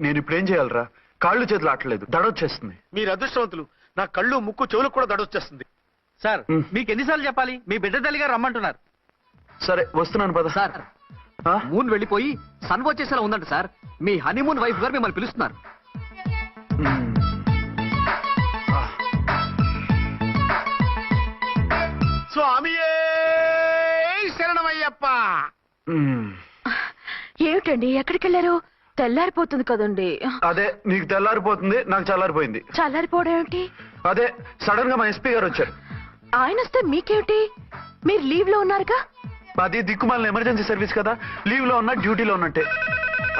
నేను ఇప్పుడు ఏం చేయాలరా? కాళ్ళు చేతులు ఆటలేదు, దడొచ్చేస్తుంది. మీరు అదృష్టవంతులు. నా కళ్ళు ముక్కు చెవులకు కూడా దడొచ్చేస్తుంది. సార్ మీకు ఎన్నిసార్లు చెప్పాలి? మీ బిడ్డ తల్లి గారు రమ్మంటున్నారు. సరే వస్తున్నాను పద. సార్ మూన్ వెళ్ళిపోయి సన్ వచ్చేసేలా ఉందంట సార్. మీ హనీమూన్ వైఫ్ గారు మిమ్మల్ని పిలుస్తున్నారు. స్వామియే శరణమయ్యప్ప. ఏమిటండి ఎక్కడికి వెళ్ళారు? తెల్లారిపోతుంది కదండి. అదే నీకు తెల్లారిపోతుంది, నాకు చల్లారిపోయింది. చల్లారిపోవడం ఏమిటి? అదే సడన్ గా మా ఎస్పీ గారు వచ్చారు. ఆయన వస్తే మీకేమిటి? మీరు లీవ్ లో ఉన్నారుగా. అది దిక్కుమాలిన ఎమర్జెన్సీ సర్వీస్ కదా, లీవ్ లో ఉన్నా డ్యూటీలో ఉన్నట్టే.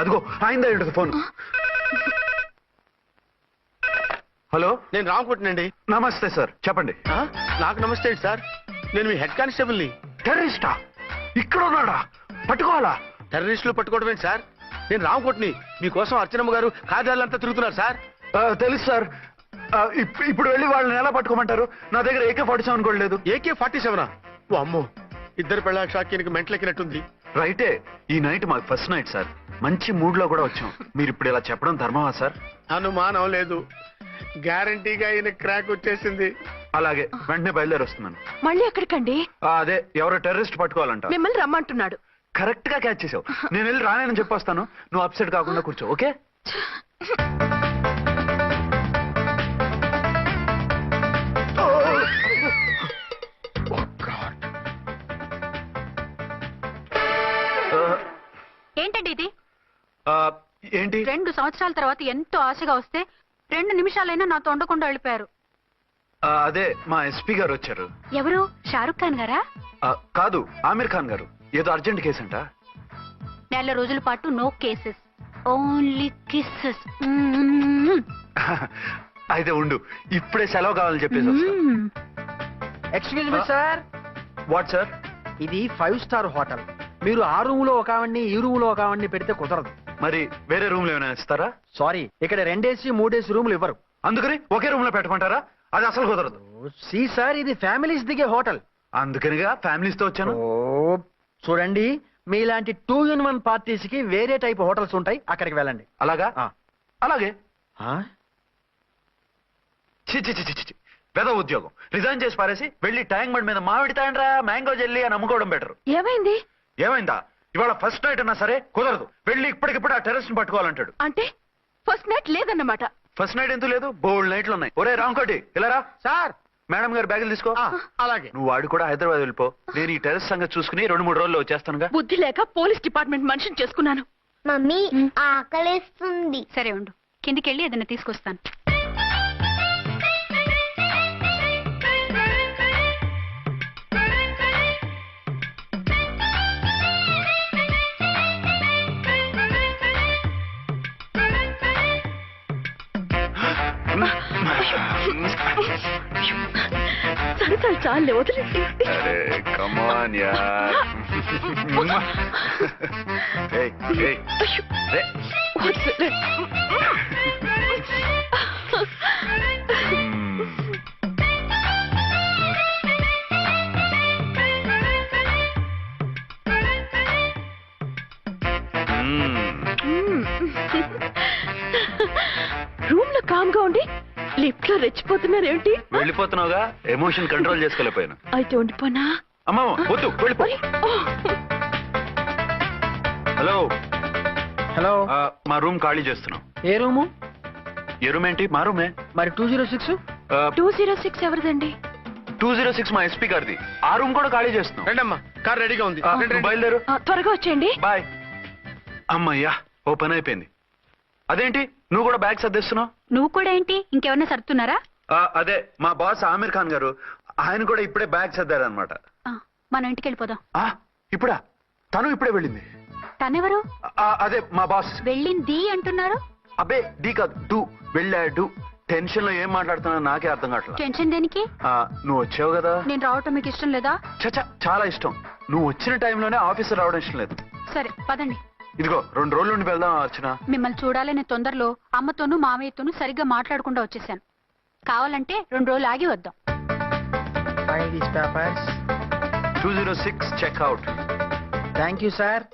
అదిగో ఆయన ఫోన్. హలో, నేను రామకుంటునండి. నమస్తే సార్, చెప్పండి. నాకు నమస్తే సార్. నేను మీ హెడ్ కానిస్టేబుల్ ని. టెర్రరిస్టా? ఇక్కడ ఉన్నాడా? పట్టుకోవాలా? టెర్రరిస్టులు పట్టుకోవడమే సార్. నేను రామకోట్ని. మీకోసం అర్చనమ్మ గారు కార్యాలయంతా తిరుగుతున్నారు సార్. తెలుసు సార్. ఇప్పుడు వెళ్ళి వాళ్ళని ఎలా పట్టుకోమంటారు? నా దగ్గర AK-47 కూడా లేదు. AK-47? అమ్మో, ఇద్దరు పెళ్ళ షాకీనికి మెంటలెక్కినట్టుంది. రైటే, ఈ నైట్ మాకు ఫస్ట్ నైట్ సార్. మంచి మూడ్ లో కూడా వచ్చాం. మీరు ఇప్పుడు ఇలా చెప్పడం ధర్మమా సార్? అనుమానం లేదు, గ్యారంటీగా ఈయన క్రాక్ వచ్చేసింది. అలాగే, వెంటనే బయలుదేరి వస్తున్నాను. మళ్ళీ ఎక్కడికండి? అదే ఎవరో టెర్రరిస్ట్ పట్టుకోవాలంట. మిమ్మల్ని రమ్మంటున్నాడు. కరెక్ట్ గా క్యాచ్ చేసావు. నేను వెళ్ళి రానని చెప్పొస్తాను, నువ్వు అప్సెట్ కాకుండా కూర్చో, ఓకే? ఏంటండి ఇది? ఏంటి? 2 సంవత్సరాల తర్వాత ఎంతో ఆశగా వస్తే 2 నిమిషాలైనా నాతో ఉండకుండా వెళ్ళిపోయారు. అదే మా ఎస్పీ గారు వచ్చారు. ఎవరు? షారుఖ్ ఖాన్ గారా? కాదు, ఆమిర్ ఖాన్ గారు. ఏదో అర్జెంట్ కేసు అంట. 4 రోజుల పాటు నో కేసెస్, ఓన్లీ కిస్సెస్. అయితే ఉండు, ఇప్పుడే సెలవు కావాలని చెప్పేసి. Excuse me sir. What sir? ఇది 5 స్టార్ హోటల్. మీరు ఆ రూమ్ లో ఒక ఆవిడ్ని, ఈ రూమ్ లో ఒక ఆవిడ్ని పెడితే కుదరదు. మరి వేరే రూమ్ లో ఏమైనా ఇస్తారా? సారీ, ఇక్కడ 2 AC 3 AC రూములు ఇవ్వరు. అందుకని ఒకే రూమ్ లో పెట్టమంటారా? అది అసలు కుదరదు. సి సార్, ఇది ఫ్యామిలీస్ దిగే హోటల్. అందుకనిగా ఫ్యామిలీస్ తో వచ్చాను. చూడండి, మీలాంటి 2 in 1 పార్టీస్ కి వేరే టైప్ హోటల్స్ ఉంటాయి, అక్కడికి వెళ్ళండి. అలాగా? అలాగే. పెద్ద ఉద్యోగం రిజైన్ చేసి పారేసి వెళ్ళి ట్యాంక్ బండ్ మీద మామిడి తాండ్రా మ్యాంగో జెల్లీ అని అమ్ముకోవడం బెటర్. ఏమైంది? ఏమైందా? ఇవాళ ఫస్ట్ నైట్ అన్నా సరే కుదరదు. వెళ్ళి ఇప్పటికిప్పుడు ఆ టెర్రస్ ని పట్టుకోవాలంటాడు. అంటే ఫస్ట్ నైట్ లేదన్నమాట. ఫస్ట్ నైట్ ఎందుకు లేదు? బోల్డ్ నైట్లు ఉన్నాయి. ఒరే రాంకోటి, ఇలా రా. సార్, మేడం గారు బ్యాగులు తీసుకో. అలాగే. నువ్వు వాడు కూడా హైదరాబాద్ వెళ్ళిపో. నేను ఈ టెర్రస్ సంగతి చూసుకుని 2-3 రోజుల్లో వచ్చేస్తానుగా. బుద్ధి లేక పోలీస్ డిపార్ట్మెంట్ మనిషిని చేసుకున్నాను. మమ్మీ ఆకలేస్తుంది. సరే ఉండు, కిందికి వెళ్ళి ఏదైనా తీసుకొస్తాను. సరదాలు చాలే, వదిలేండి. కమాన్ యార్. రూమ్ లో కామ్ గా ఉండి లిఫ్ట్ లో రెచ్చిపోతున్నారేంటి? వెళ్ళిపోతున్నావుగా, ఎమోషన్ కంట్రోల్ చేసుకోలేకపోయాను. అయితే ఉండిపోనా? అమ్మా వద్దు, వెళ్ళిపో. హలో హలో, మా రూమ్ ఖాళీ చేస్తున్నాం. ఏ రూము? ఏ రూమ్ ఏంటి? మా రూమే. మరి 206? 206 ఎవరిదండి? 206 మా ఎస్పీ గారిది. ఆ రూమ్ కూడా ఖాళీ చేస్తున్నాం. రండమ్మా, కార్ రెడీగా ఉంది. బయలుదేరు. త్వరగా వచ్చేయండి. బాయ్. అమ్మయ్యా, ఓ పని అయిపోయింది. అదేంటి నువ్వు కూడా బ్యాగ్ సర్దిస్తున్నావు? నువ్వు కూడా ఏంటి, ఇంకెవరన్నా సర్దుతున్నారా? అదే మా బాస్ ఆమిర్ ఖాన్ గారు, ఆయన కూడా ఇప్పుడే బ్యాగ్ సర్దారనమాట. మనం ఇంటికి వెళ్ళిపోదాం. ఇప్పుడా? తను ఇప్పుడే వెళ్ళింది. తనెవరు? అదే మా బాస్. వెళ్ళింది అంటున్నారు. అబ్బే డీ కాదు, డూ. వెళ్ళాడు. టెన్షన్ లో ఏం మాట్లాడుతున్నా నాకే అర్థం కావట్లేదు. టెన్షన్ దేనికి? నువ్వు వచ్చావు కదా. నేను రావటం మీకు ఇష్టం లేదా? చచ్చా, చాలా ఇష్టం. నువ్వు వచ్చిన టైంలోనే ఆఫీసర్ రావడం ఇష్టం లేదు. సరే పదండి. ఇదిగో 2 రోజుల నుండి వెళ్దాం అర్చన. మిమ్మల్ని చూడాలనే తొందరలో అమ్మతోనూ మామయ్యతోనూ సరిగ్గా మాట్లాడకుండా వచ్చేసాను. కావాలంటే 2 రోజులు ఆగి వద్దాం. 206 చెక్అవుట్. Thank you sir.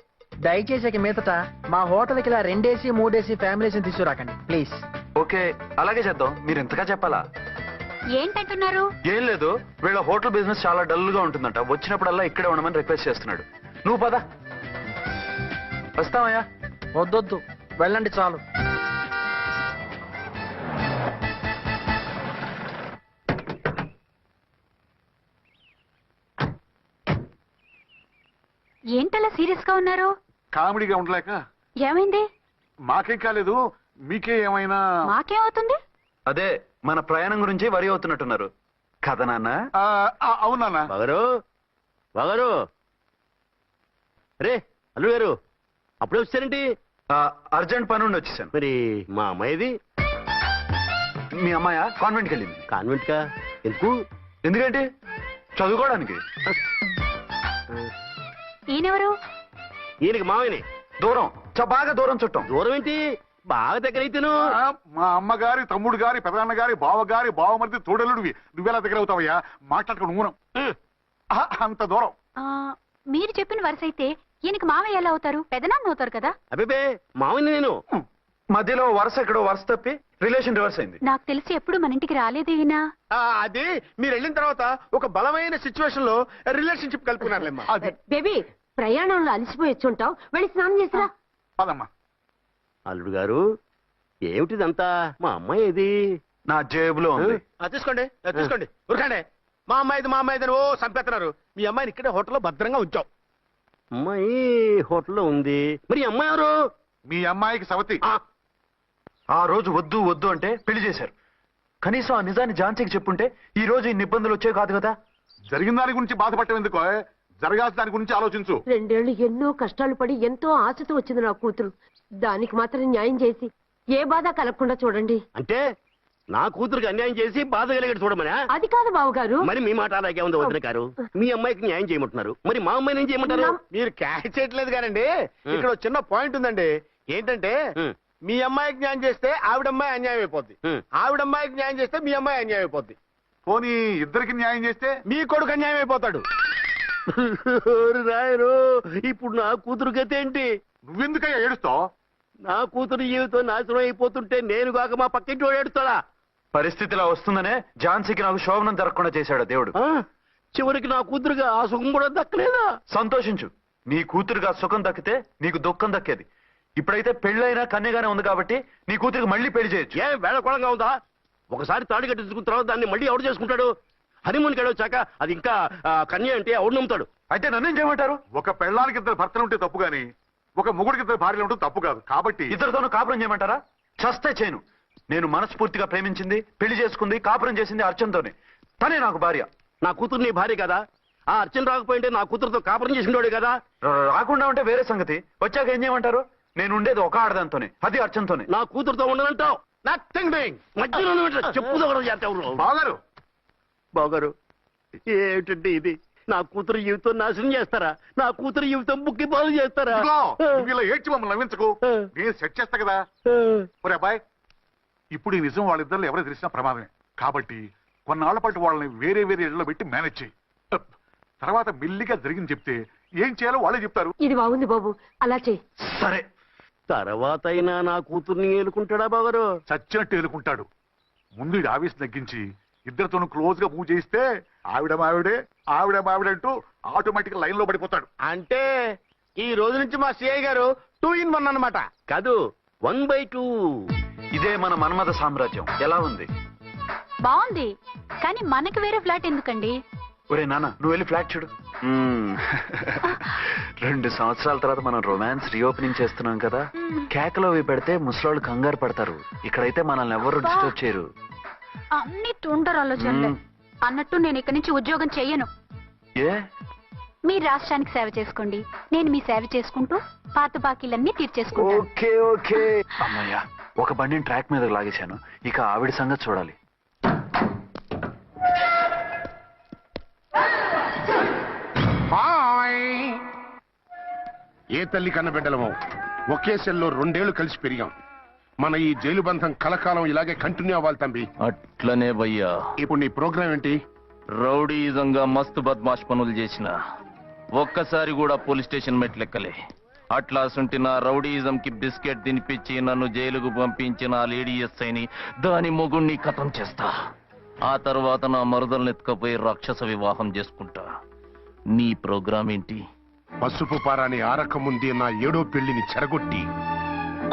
దయచేసి ఇక మీదట మా హోటల్కి ఇలా 2 AC 3 AC ఫ్యామిలీస్ తీసుకురాకండి ప్లీజ్. ఓకే అలాగే చేద్దాం. మీరు ఎంతగా చెప్పాలా? ఏంటంటున్నారు? ఏం లేదు, వీళ్ళ హోటల్ బిజినెస్ చాలా డల్ గా ఉంటుందంట. వచ్చినప్పుడల్లా ఇక్కడే ఉండమని రిక్వెస్ట్ చేస్తున్నాడు. నువ్వు పద. వస్తావయ్యా? వద్దొద్దు, వెళ్ళండి చాలు. ఏంటలా సీరియస్ గా ఉన్నారు? కామెడీగా ఉండలేక. ఏమైంది? మాకేం కాలేదు, మీకే ఏమైనా? మాకేమవుతుంది? అదే మన ప్రయాణం గురించి వరి అవుతున్నట్టున్నారు కదా నాన్న? అవునా? బాగారు బాగారు రే అల్లు గారు అప్పుడే వచ్చారేంటి? అర్జెంట్ పని ఉండి వచ్చేసాను. మరి మా అమ్మాయిది మీ అమ్మాయ కాన్వెంట్కి వెళ్ళింది. కాన్వెంట్ కా? ఎందుకు? ఎందుకంటే చదువుకోవడానికి. ఈయనెవరు? ఈయనకి మామయ్యని. దూరం, బాగా దూరం చుట్టం. దూరం ఏంటి, బాగా దగ్గర అయితేను. మా అమ్మగారి తమ్ముడు గారి పెదనాన్న గారి బావగారి బావమరిది తోడలుడివి, నువ్వెలా దగ్గర అవుతావయ్యా? మాట్లాడుకుని ఊనం అంత దూరం. మీరు చెప్పిన వరుస అయితే ఈయనకి మావయ్య ఎలా అవుతారు? పెదనాన్న అవుతారు కదా. అబ్బే మామయ్యని నేను. మధ్యలో వరుస ఎక్కడో వరుస తప్పి రిలేషన్ రివర్స్ అయింది. నాకు తెలిసి ఎప్పుడు మన ఇంటికి రాలేదు ఈయన. అది మీరు వెళ్ళిన తర్వాత ఒక బలమైన సిచ్యువేషన్ లో రిలేషన్షిప్ కలుపుకున్నారులేమ్మా. అది బేబీ ప్రయాణంలో అలసిపోయి వచ్చుంటావు, వెళ్ళి స్నానం చేసిరా. పదమ్మా. అల్లుడు గారు ఏమిటిదంతా? మా అమ్మాయి ఏది? నా జేబులో ఉంది. తీసుకోండి తీసుకోండి, ఉరకండి. మా అమ్మాయిది ఓ సంపేస్తున్నారు. మీ అమ్మాయిని ఇక్కడే హోటల్లో భద్రంగా ఉంచాం. అమ్మాయి హోటల్లో ఉంది. మరి ఈ అమ్మాయి ఎవరు? మీ అమ్మాయికి సవతి. ఆ రోజు వద్దు వద్దు అంటే పెళ్లి చేశారు. కనీసం ఆ నిజాన్ని ఝాన్సీకి చెప్పుంటే ఈ రోజు ఇన్ని ఇబ్బందులు వచ్చేవి కాదు కదా. జరిగిన దాని గురించి బాధపడటం ఎందుకో, జరగాల్సిన దాని గురించి ఆలోచించు. 2 ఏళ్లు ఎన్నో కష్టాలు పడి ఎంతో ఆశతో వచ్చింది నా కూతురు. దానికి మాత్రం న్యాయం చేసి ఏ బాధ కలగకుండా చూడండి. అంటే నా కూతురికి అన్యాయం చేసి బాధ కలిగేది చూడమనా? అది కాదు బావగారు. మరి మీ మాట అలాగే ఉంది వదిన గారు. మీ అమ్మాయికి న్యాయం చేయమంటున్నారు, మరి మా అమ్మాయిని ఏం చేయమంటారు? మీరు క్యాచ్ చేయట్లేదు కానండి. ఇక్కడ ఒక చిన్న పాయింట్ ఉందండి. ఏంటంటే మీ అమ్మాయికి న్యాయం చేస్తే ఆవిడమ్మాయి అన్యాయం అయిపోద్ది, ఆవిడమ్మాయికి న్యాయం చేస్తే మీ అమ్మాయి అన్యాయం అయిపోద్ది. పోనీ ఇద్దరికి న్యాయం చేస్తే మీ కొడుకు అన్యాయం అయిపోతాడు. రాయరు, ఇప్పుడు నా కూతురు గతి ఏంటి? నువ్వెందుకయ్యా ఏడుస్తావు? నా కూతురు జీవితం నాశనం అయిపోతుంటే నేను కాక మా పక్కింటి వాడు ఏడుస్తాడా? పరిస్థితిలా వస్తుందనే ఝాన్సీకి నాకు శోభనం జరగకుండా చేశాడు దేవుడు. చివరికి నా కూతురుగా ఆ సుఖం కూడా దక్కలేదా? సంతోషించు, నీ కూతురుగా సుఖం దక్కితే నీకు దుఃఖం దక్కేది. ఇప్పుడైతే పెళ్ళైనా కన్యగానే ఉంది కాబట్టి నీ కూతురికి మళ్ళీ పెళ్లి చేయొచ్చు. ఏం వేళకోళంగా ఉందా? ఒకసారి తాడి కట్టించుకున్న తర్వాత దాన్ని మళ్ళీ ఎవడు చేసుకుంటాడు? హనీమూన్కి వెళ్ళొచ్చాక అది ఇంకా కన్య అంటే ఎవడు నమ్ముతాడు? అయితే నన్నేం చేయమంటారు? ఒక పెళ్ళానికి 2 భర్తలు ఉంటే తప్పు గాని ఒక మొగుడికి 2 భార్యలు ఉంటే తప్పు కాదు. కాబట్టి ఇద్దరితోనూ కాపురం చేయమంటారా? చస్తే చేయను. నేను మనస్ఫూర్తిగా ప్రేమించింది, పెళ్లి చేసుకుంది, కాపురం చేసింది అర్చనతోనే. తనే నాకు భార్య. నా కూతురు నీ భార్య కదా? ఆ అర్చన రాకపోయింటే నా కూతురుతో కాపురం చేసినోడే కదా? రాకుండా ఉంటే వేరే సంగతి. వచ్చాక ఏం చేయమంటారు? నేను ఉండేది ఒక ఆడదాంతోనే, అది అర్చనతోనే. నా కూతురుతో ఉండనంటావు? Nothing doing. మధ్యలో చెప్పుదోగడం బాగారు బాగారు ఏమిటండి ఇది? నా కూతురు జీవితం నాశనం చేస్తారా? నా కూతురు జీవితం బుక్కి పాలు చేస్తారా? నువ్వు ఇలా ఏడ్చి మమ్మల్ని నవ్వించకు, నేను సెట్ చేస్తా కదా. ఒరే అబ్బాయి, ఇప్పుడు ఈ నిజం వాళ్ళిద్దరిలో ఎవరో తెలిసినా ప్రమాదమే. కాబట్టి కొన్నాళ్ల పాటు వాళ్ళని వేరే వేరే ఇళ్లలో పెట్టి మేనేజ్ చేయి. తర్వాత మెల్లిగా జరిగింది చెప్తే ఏం చేయాలో వాళ్ళే చెప్తారు. ఇది బాగుంది బాబు, అలా చెయ్యి. సరే, తర్వాత అయినా నా కూతుర్ని ఏలుకుంటాడా బాగారు? చచ్చినట్టు ఎదుర్కొంటాడు. ముందు ఈ ఆవేశం తగ్గించి ఇద్దరితోనూ క్లోజ్ గా పూజ చేయిస్తే ఆవిడ మావిడే అంటూ ఆటోమేటిక్ లైన్ లో పడిపోతాడు. అంటే ఈ రోజు నుంచి మా సిఐ గారు 2 in 1 అన్నమాట. కాదు, 1/2. ఇదే మన మన్మథ సామ్రాజ్యం. ఎలా ఉంది? బాగుంది, కానీ మనకి వేరే ఫ్లాట్ ఎందుకండి? ఒరే నాన్న, నువ్వు వెళ్ళి ఫ్లాట్ చూడు. 2 సంవత్సరాల తర్వాత మనం రొమాన్స్ రీఓపెనింగ్ చేస్తున్నాం కదా. కేకలో అవి పెడితే ముసలోళ్ళు కంగారు పడతారు. ఇక్కడైతే మనల్ని ఎవరు డిస్టర్బ్ చేయరు. అన్ని తొందర ఆలోచనలే. అన్నట్టు నేను ఇక్కడి నుంచి ఉద్యోగం చెయ్యను. ఏ? మీ రాష్ట్రానికి సేవ చేసుకోండి, నేను మీ సేవ చేసుకుంటూ పాత బాకీలన్నీ తీర్చేసుకుంటాను. Okay okay. అమ్మయ్యా, ఒక బండిని ట్రాక్ మీద లాగేశాను. ఇక ఆవిడ సంగతి చూడాలి. ఏ తల్లి కన్న బిడ్డలమో ఒకే సెల్లో 2 ఏళ్లు కలిసి పెరిగాం. మన ఈ జైలు బంధం కలకాలం ఇలాగే కంటిన్యూ అవ్వాలి తంబి. అట్లనే భయ్యా. ఇప్పుడు నీ ప్రోగ్రామ్ ఏంటి? రౌడీజంగా మస్తు బద్మాష్ పనులు చేసిన ఒక్కసారి కూడా పోలీస్ స్టేషన్ మెట్లెక్కలే. అట్లాసుంటి నా రౌడీయిజం కి బిస్కెట్ తినిపించి నన్ను జైలుకు పంపించిన ఆ లేడీ ఎస్ఐని దాని మొగుణ్ణి కథం చేస్తా. ఆ తర్వాత నా మరుదల్ని ఎత్తుకపోయి రాక్షస వివాహం చేసుకుంటా. నీ ప్రోగ్రామ్ ఏంటి? పసుపు పారాని ఆరక ముందే నా 7వ పెళ్లిని చెరగొట్టి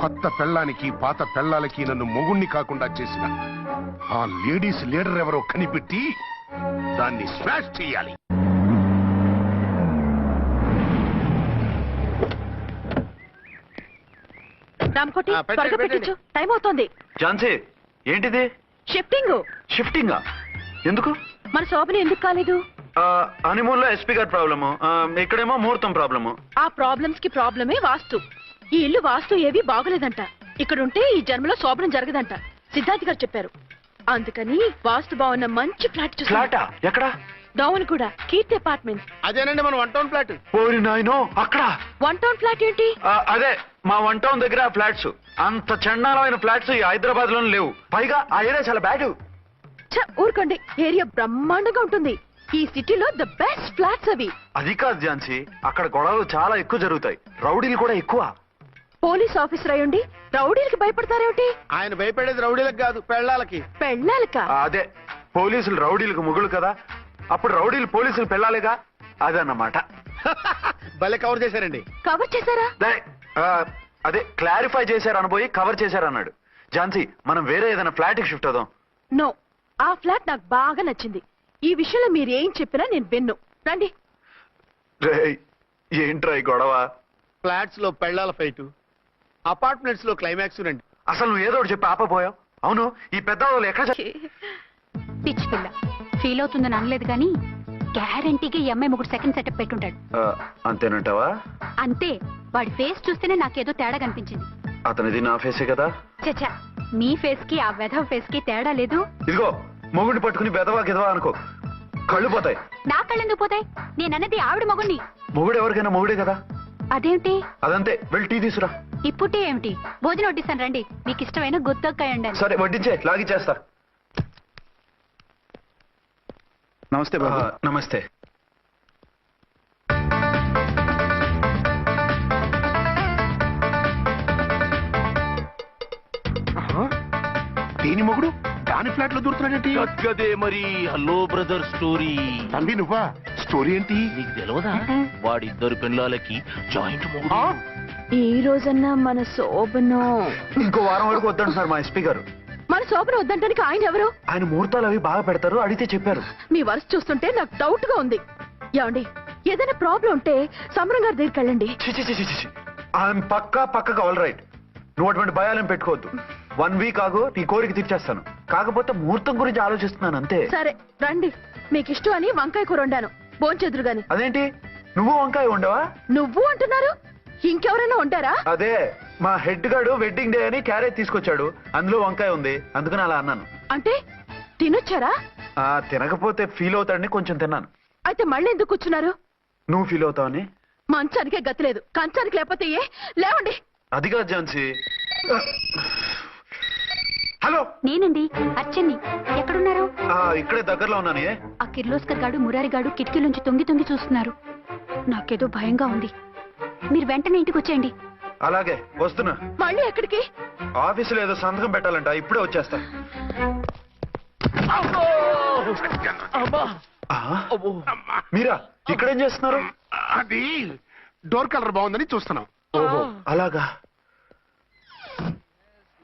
కొత్త పెళ్ళానికి పాత పెళ్ళాలకి నన్ను మొగుణ్ణి కాకుండా చేసిన ఆ లేడీస్ లీడర్ ఎవరో కనిపెట్టి దాన్ని స్మాష్ చేయాలి. రామకోటి త్వరగా పెట్టించు, టైం అవుతోంది. ఝాన్సీ ఏంటిది? షిఫ్టింగ్. షిఫ్టింగా? ఎందుకు? మన శోభని ఎందుకు కాలేదు? హనీమూన్ లో ఎస్పీ గారి ప్రాబ్లము, ఇక్కడేమో ముహూర్తం ప్రాబ్లము. ఆ ప్రాబ్లమ్స్ కి ప్రాబ్లమే వాస్తు. ఈ ఇల్లు వాస్తు ఏవి బాగోలేదంట. ఇక్కడుంటే ఈ జన్మలో శోభనం జరగదంట సిద్ధార్థ్ గారు చెప్పారు. అందుకని వాస్తు బాగున్న మంచి ఫ్లాట్ చూసి ఫ్లాటా? ఎక్కడ? డౌన్ కూడా కీర్తి అపార్ట్మెంట్. అదేనండి మన 1 టౌన్ ఫ్లాట్. ఓరి నాయనో, అక్కడ 1 టౌన్ ఫ్లాట్ ఏంటి? అదే మా 1 టౌన్ దగ్గర ఫ్లాట్స్. అంత చండాలమైన ఫ్లాట్స్ ఈ హైదరాబాద్ లోనే లేవు. పైగా ఆ ఏరియా చాలా బ్యాడ్. ఊరుకోండి, ఏరియా బ్రహ్మాండంగా ఉంటుంది. ఈ సిటీలో ద బెస్ట్ ఫ్లాట్స్ అవి. అది కాదు ఝాన్సీ, అక్కడ గొడవలు చాలా ఎక్కువ జరుగుతాయి, రౌడీలు కూడా ఎక్కువ. పోలీస్ ఆఫీసర్ అయ్యుండి రౌడీలకి భయపడతారేమిటి? ఆయన భయపడేది రౌడీలకు కాదు, పెళ్ళాలకి. పెళ్ళాలక? అదే, పోలీసులు రౌడీలకు ముగులు కదా, అప్పుడు రౌడీలు పోలీసులు పెళ్ళాలిగా, అదన్నమాట. భలే కవర్ చేశారండి. కవర్ చేశారా? అదే క్లారిఫై చేశారు అనబోయి కవర్ చేశారన్నాడు. ఝాన్సీ, మనం వేరే ఏదైనా ఫ్లాట్ కి షిఫ్ట్ అవుదాం. నో, ఆ ఫ్లాట్ నాకు బాగా నచ్చింది. ఈ విషయంలో మీరు ఏం చెప్పినా నేను విన్ను. రండి. ఏంట్రా ఈ గొడవ? ఫ్లాట్స్ లో పెళ్ళాల ఫైట్, అపార్ట్మెంట్స్ లో క్లైమాక్స్ రండి. అసలు నువ్వు ఏదో ఒకటి చెప్పి ఆపపోయావు. అవును, ఈ పెద్ద వాళ్ళు ఎక్కడ పిచ్చి పిల్ల ఫీల్ అవుతుందని అనలేదు కానీ గ్యారంటీగా ఈ అమ్మాయి 3 సెకండ్ సెటప్ పెట్టుంటాడు. అంతేనంటావా? అంతే. వాడి ఫేస్ చూస్తేనే నాకేదో తేడా కనిపించింది. అతనిది నా ఫేసే కదా. చచ్చా, నీ ఫేస్ కి ఆ వెధవ ఫేస్ కి తేడా లేదు. ఇదిగో, మొగుడిని పట్టుకుని బెదవా గిదవా అనుకో, కళ్ళు పోతాయి. నా కళ్ళెందుకు పోతాయి? నేనన్నది ఆవిడ మగుణ్ణి. మొగుడు ఎవరికైనా మొగుడే కదా. అదేమిటి? అదంతే, వెళ్ళి టీ తీసురా. ఇప్పుడే ఏమిటి? భోజనం వడ్డిస్తాను రండి. మీకు ఇష్టమైన గుత్తొక్కాయ ఉండండి. సరే వడ్డించే, లాగిచ్చేస్తా. నమస్తే బాబు. నమస్తే. దేని మొగుడు దాని ఫ్లాట్ లో దూరుతున్నాడేంటి? గదే మరి. Hello brother story. తమ్మి నువ్వా? స్టోరీ ఏంటి? నీకు తెలియదా? వాడిద్దరు పిల్లలకి జాయింట్ మొగుడు. ఈ రోజన్నా మన శోభను. ఇంకో వారం వరకు వద్దంటున్నారు మా ఎస్పీ గారు. మన శోభను వద్దంటానికి ఆయన ఎవరు? ఆయన ముహూర్తాలు అవి బాగా పెడతారు, అడిగితే చెప్పారు. మీ వరుస చూస్తుంటే నాకు డౌట్ గా ఉంది. ఏమండి, ఏదైనా ప్రాబ్లం ఉంటే సమరం గారి దగ్గరికి వెళ్ళండి. ఆయన పక్కగా ఆల్ రైట్. నువ్వు అటువంటి భయాలను పెట్టుకోవద్దు. 1 వీక్ ఆగు, నీ కోరిక తీర్చేస్తాను. కాకపోతే ముహూర్తం గురించి ఆలోచిస్తున్నాను అంతే. సరే రండి. మీకు ఇష్టం అని వంకాయ కూర వండాను, భోంచెదురు గాని. అదేంటి, నువ్వు వంకాయ ఉండవా? నువ్వు అంటున్నారు, ఇంకెవరైనా ఉంటారా? అదే, మా హెడ్ గాడు వెడ్డింగ్ డే అని క్యారేజ్ తీసుకొచ్చాడు, అందులో వంకాయ ఉంది, అందుకని అలా అన్నాను. అంటే తినొచ్చారా? తినకపోతే ఫీల్ అవుతాడని కొంచెం తిన్నాను. అయితే మళ్ళీ ఎందుకు కూర్చున్నారు? నువ్వు ఫీల్ అవుతావని. మంచానికే గతి లేదు, కంచానికి లేకపోతే ఏ? లేవండి. అది కాదు ఝాన్సీ. హలో, నేనండి అచ్చన్ని. ఎక్కడున్నారు? ఇక్కడే దగ్గరలో ఉన్నానే. ఆ కిర్లోస్కర్ గాడు మురారి గాడు కిటికీలోంచి తొంగి తొంగి చూస్తున్నారు. నాకేదో భయంగా ఉంది. మీరు వెంటనే ఇంటికి వచ్చేయండి. అలాగే వస్తున్నా. మళ్ళీ ఎక్కడికి? ఆఫీసులో ఏదో సంతకం పెట్టాలంట, ఇప్పుడే వచ్చేస్తా. మీరా ఇక్కడేం చేస్తున్నారు? అది డోర్ కలర్ బాగుందని చూస్తున్నాం. ఓహో అలాగా.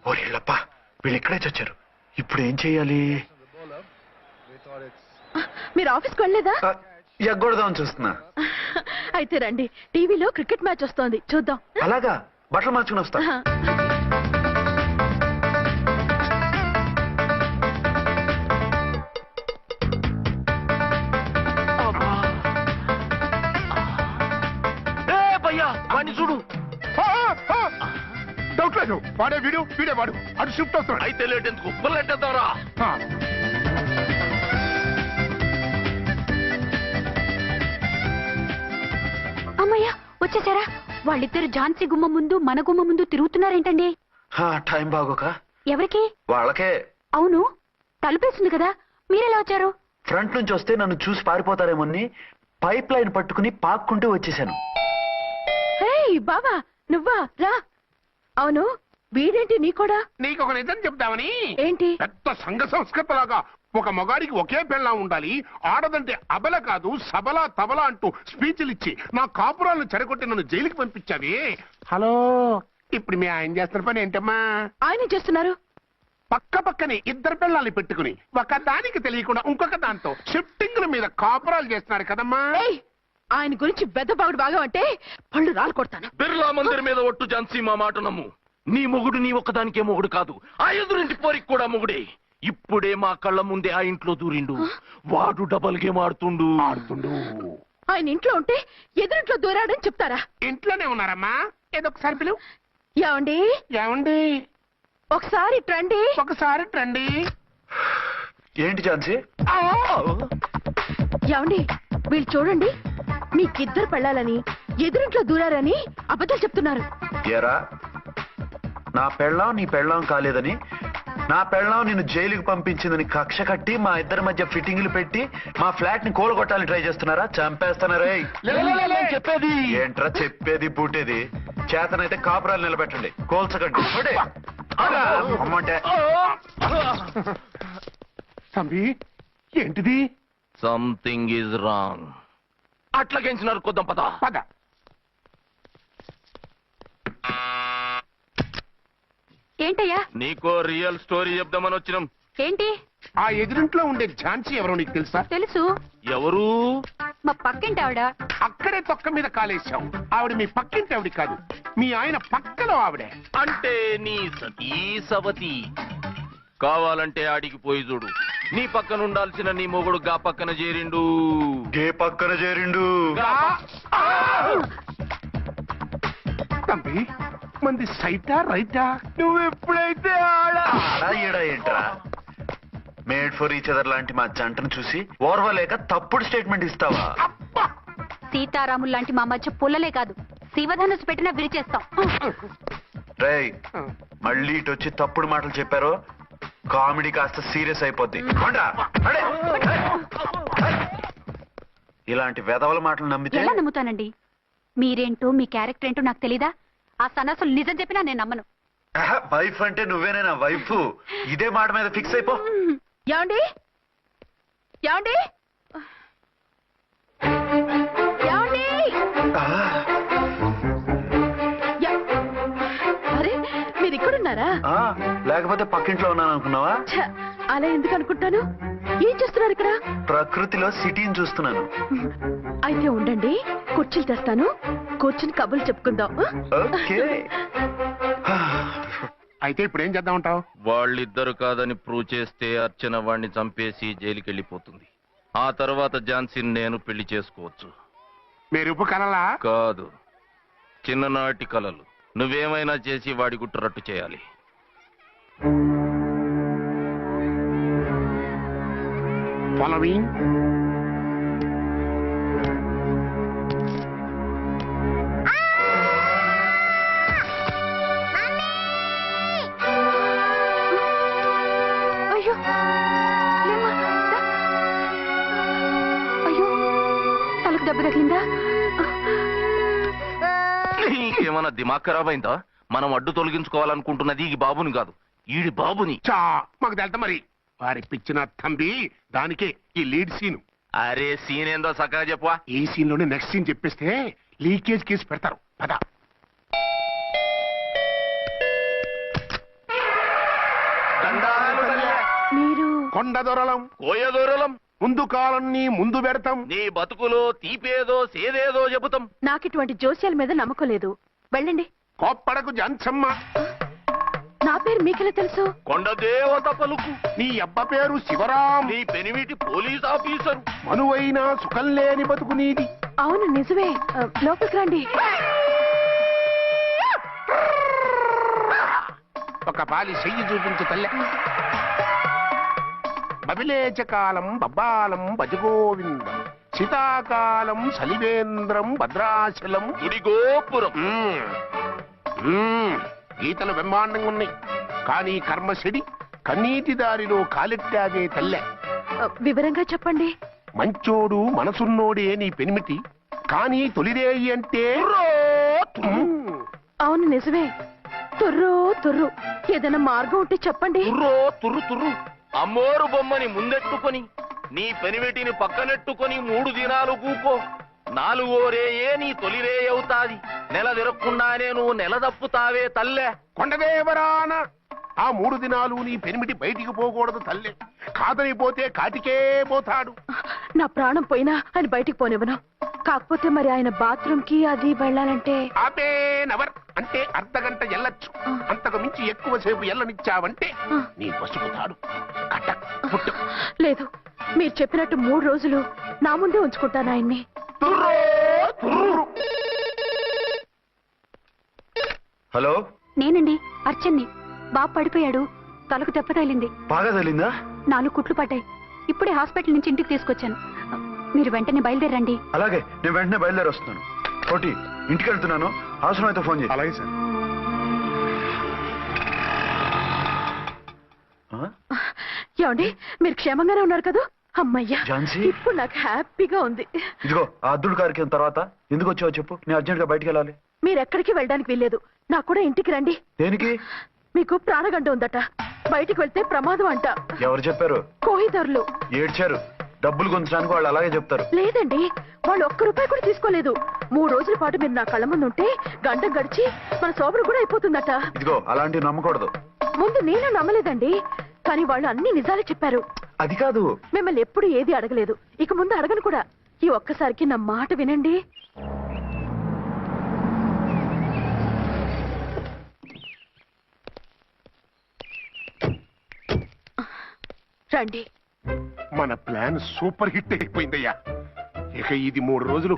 ఓరేళ్ళప్ప, వీళ్ళు ఇక్కడే చచ్చారు. ఇప్పుడు ఏం చెయ్యాలి? మీరు ఆఫీస్కి వెళ్ళలేదా? ఎగ్గొడదామని చూస్తున్నా. అయితే రండి, టీవీలో క్రికెట్ మ్యాచ్ వస్తోంది, చూద్దాం. అలాగా, బట్టలు మార్చుకుని వస్తా. చూడు, డౌట్ లేదు, వాడే వీడే వాడు. అటు షిఫ్ట్ అవుతున్నాడు. అయితే లేట్ ఎందుకు, బుల్లెట్టేద్దాంరా. అమ్మయ్యా, వచ్చేసారా? వాళ్ళిద్దరు ఝాన్సీ గుమ్మ ముందు మన గుమ్మ ముందు తిరుగుతున్నారేంటండి? టైం బాగోక. ఎవరికి? వాళ్ళకే. అవును, తలుపేసింది కదా, మీరెలా వచ్చారు? ఫ్రంట్ నుంచి వస్తే నన్ను చూసి పారిపోతారేమోని పైప్ లైన్ పట్టుకుని పాక్కుంటూ వచ్చేసాను. హే, బావా నువ్వా రా. అవును వీడేంటి నీ కూడా? నీకు ఒక నిజం చెప్తామని. ఏంటి? పెద్ద సంఘ సంస్కృత లాగా ఒక మగాడికి ఒకే పెళ్ళం ఉండాలి, ఆడదంటే అబల కాదు సబల తబల అంటూ స్పీచ్లు ఇచ్చి నా కాపురాలను చెడగొట్టి నన్ను జైలుకి పంపించావి. హలో, ఇప్పుడు మీ ఆయన చేస్తున్న పని ఏంటమ్మా? ఆయన చేస్తున్నారు పక్క పక్కనే ఇద్దరు పిల్లల్ని పెట్టుకుని ఒక దానికి తెలియకుండా ఇంకొక దాంతో షిఫ్టింగ్ల మీద కాపురాలు చేస్తున్నారు కదమ్మా. ఆయన గురించి బెద్దబాగుడు బాగా అంటే పళ్ళు రాలు కొడతాను. బిర్లా మందిర్ మీద ఒట్టు ఝాన్సీ మా మాట నమ్ము. నీ మొగుడు నీ ఒక్కదానికే మొగుడు కాదు, ఆ ఎదురింటి పోరికి కూడా మొగుడే. ఇప్పుడే మా కళ్ళ ముందే ఆ ఇంట్లో దూరిండు. వాడు డబల్ గేమ్ ఆడుతుండు. ఆయన ఇంట్లో ఉంటే ఎదురింట్లో దూరాడని చెప్తారా? ఇంట్లోనే ఉన్నారమ్మా. ఏదో ఒకసారి పిలువు. ఏమండి ఏమండి ఒకసారి ట్రండి. ఒకసారి ట్రండి. ఏంటి ఝాన్సీ? ఏమండి వీళ్ళు చూడండి, మీకిద్దరు పెళ్ళాలని ఎదురింట్లో దూరారని అబద్ధాలు చెప్తున్నారు. ఏరా, నా పెళ్ళాం నీ పెళ్ళాం కాలేదని, నా పెళ్ళాం నిన్ను జైలుకి పంపించిందని కక్ష కట్టి మా ఇద్దరి మధ్య ఫిట్టింగ్లు పెట్టి మా ఫ్లాట్ ని కూలగొట్టాలని ట్రై చేస్తున్నారా? చంపేస్తున్నారే. చెప్పేది ఏంట్రా చెప్పేది పూటేది? చేతనైతే కాపురాలు నిలబెట్టండి, కోల్చకండి. అమ్మంటే తంబి ఏంటిది? Something is wrong. అట్లాగేంచినారు కొద్దాం పద. పద. ఏంటయ్యా? నీకో రియల్ స్టోరీ చెప్దామని వచ్చినాం. ఏంటి? ఆ ఎదురింట్లో ఉండే ఝాన్సీ ఎవరో నీకు తెలుసా? తెలుసు. ఎవరు? మా పక్కింటి ఆవిడ. అక్కడే తొక్క మీద కాలేశాం. ఆవిడ మీ పక్కింటి ఆవిడ కాదు, మీ ఆయన పక్కలో ఆవిడే. అంటే నీ సతీ సవతి. కావాలంటే ఆడికి పోయి చూడు. నీ పక్కన ఉండాల్సిన నీ మొగుడు గా పక్కన చేరిండు. గే పక్కన చేరిండు. తంబి మంది సైటా రైటా? నువ్వు ఎప్పుడైతే ఆడా ఈడా ఏంట్రా? మేడ్ ఫర్ ఈచ్ అదర్ లాంటి మా జంటను చూసి ఓర్వలేక తప్పుడు స్టేట్మెంట్ ఇస్తావా? సీతారాములు లాంటి మా మధ్య పుల్లలే కాదు, శివధనుసు పెట్టినా విరిచేస్తాం. రేయ్, మళ్ళీ ఇటు వచ్చి తప్పుడు మాటలు చెప్పారో కామెడీ కాస్త సీరియస్ అయిపోద్ది. ఇలాంటి వెధవల మాటలు నమ్మితే ఎలా నమ్ముతానండి? మీరేంటో మీ క్యారెక్టర్ ఏంటో నాకు తెలీదా? ఆ సన్నాసులు నిజం చెప్పినా నేను నమ్మను. వైఫ్ అంటే నువ్వేనా వైఫ్? ఇదే మాట మీద ఫిక్స్ అయిపో. ఏమండి ఏమండి ఏమండి? అరే మీరు ఇక్కడున్నారా? లేకపోతే పక్కింట్లో ఉన్నాను అనుకున్నావా? అలా ఎందుకు అనుకుంటాను? ఏం చేస్తున్నారు ఇక్కడ? ప్రకృతిలో సిటీని చూస్తున్నాను. అయితే ఉండండి, కుర్చీలు తెస్తాను, కూర్చుని కబుర్లు చెప్పుకుందాం. ఓకే. అయితే ఇప్పుడు ఏం చేద్దామంటావు? వాళ్ళిద్దరు కాదని ప్రూవ్ చేస్తే అర్చన వాణ్ణి చంపేసి జైలుకి వెళ్ళిపోతుంది. ఆ తర్వాత ఝాన్సీని నేను పెళ్లి చేసుకోవచ్చు. మీరు కలలా? కాదు, చిన్ననాటి కలలు. నువ్వేమైనా చేసి వాడి గుట్టు రట్టు చేయాలి. ఫాలోయింగ్. అయ్యో లేమ్మా, దా. అయ్యో తలకు దెబ్బ తగిలిందా? నీకేమన్నా దిమాగ్ ఖరాబ్ అయిందా? మనం అడ్డు తొలగించుకోవాలనుకుంటున్నది ఈ బాబుని కాదు, ఈడి బాబుని. చా మాకు తెలుతా మరి. వారి పిచ్చిన తంబి దానికే ఈ లీడ్ సీన్. అరే సీన్ ఏందో సక్కగా చెప్పవా? ఈ సీన్ లోనే నెక్స్ట్ సీన్ చెప్పేస్తే లీకేజ్ కేసు పెడతారు. పద. మీరు కొండ దొరలం కోయ దూరలం ముందు కాలన్నీ ముందు పెడతాం. నీ బతుకులో తీపేదో సేదేదో చెబుతాం. నాకు ఇటువంటి జోస్యాల మీద నమ్మకం లేదు. వెళ్ళండి. కోప్పడకు జంచమ్మ. నా పేరు మీకెలా తెలుసు? కొండ దేవత పలుకు. నీ అబ్బ పేరు శివరాం. నీ పెనిమిటి పోలీస్ ఆఫీసరు. మనువైన సుఖం లేని బతుకు నీది. అవును నిజమే. లోపలికి రండి. ఒక పాలి చెయ్యి చూపించు తల్లె. బబిలేచకాలం బబ్బాలం భజగోవిందం, శీతాకాలం సలివేంద్రం భద్రాచలం గుడి గోపురం. గీతలు బ్రహ్మాండంగా ఉన్నాయి, కానీ కర్మ చెడి కన్నీటి దారిలో కాలెట్టాగే తల్లె. వివరంగా చెప్పండి. మంచోడు మనసున్నోడే నీ పెనిమిటి, కానీ తొలిరేయి అంటే అవును నిజమే. తుర్రు తుర్రు ఏదైనా మార్గం ఉంటే చెప్పండి. తుర్రో తుర్రు తుర్రు అమ్మోరు బొమ్మని ముందెట్టుకొని నీ పెనివెటిని పక్కనెట్టుకొని 3 దినాలు కూకో. 4వ రేయే నీ తొలి రే అవుతాది. నెల తిరగకుండానే నువ్వు నెల తప్పుతావే తల్లే. కొండదేవరాన ఆ 3 దినాలు నీ పెనిమిటి బయటికి పోకూడదు తల్లే. కాదని పోతే కాటికే పోతాడు. నా ప్రాణం పోయినా ఆయన బయటికి పోనివ్వను. కాకపోతే మరి ఆయన బాత్రూమ్ కి అది వెళ్ళాలంటే ఆపేనవర్ అంటే అర్ధగంట ఎల్లొచ్చు. అంతకు మించి ఎక్కువసేపు ఎల్లనిచ్చావంటే నీ పసుపుతాడు కటక్ పుట్టు. లేదు, మీరు చెప్పినట్టు 3 రోజులు నా ముందే ఉంచుకుంటాను ఆయన్ని. హలో, నేనండి అర్చన్ని. బాబు పడిపోయాడు, తలకు దెబ్బ తగిలింది. బాగా తగిలిందా? 4 కుట్లు పడ్డాయి. ఇప్పుడే హాస్పిటల్ నుంచి ఇంటికి తీసుకొచ్చాను. మీరు వెంటనే బయలుదేరండి. అలాగే, నేను వెంటనే బయలుదేరి వస్తున్నాను. కోటి, ఇంటికి వెళ్తున్నాను. అవసరమైతే ఫోన్ చేయి. అలాగే సార్. ఏమండి, మీరు క్షేమంగానే ఉన్నారు కదా? అమ్మయ్యా, ఝాన్సీ? ఇప్పుడు నాకు హ్యాపీగా ఉంది. ఇదిగో ఆ అద్దుడు కార్యక్రమం తర్వాత ఎందుకు వచ్చావో చెప్పు. నేను అర్జెంట్ గా బయటికి వెళ్ళాలి. మీరు ఎక్కడికి వెళ్ళడానికి వీల్లేదు. నాకు కూడా ఇంటికి రండి. దేనికి? మీకు ప్రాణగంట ఉందట. బయటికి వెళ్తే ప్రమాదం అంట. ఎవరు చెప్పారు? కోహిదర్లు ఏడ్చారు. డబ్బులు గుంచడానికి వాళ్ళు అలాగే చెప్తారు. లేదండి, వాళ్ళు ₹1 కూడా తీసుకోలేదు. 3 రోజుల పాటు మీరు నా కళ్ళ ముందు ఉంటే గంట గడిచి మన సోబరు కూడా అయిపోతుందట. ఇదిగో అలాంటివి నమ్మకూడదు. ముందు నేను నమ్మలేదండి, కానీ వాళ్ళు అన్ని నిజాలే చెప్పారు. అది కాదు, మిమ్మల్ని ఎప్పుడు ఏది అడగలేదు, ఇక ముందు అడగను కూడా. ఈ ఒక్కసారికి నా మాట వినండి. రండి. మన ప్లాన్ సూపర్ హిట్ అయిపోయిందయ్యా. ఇక ఇది 3 రోజులు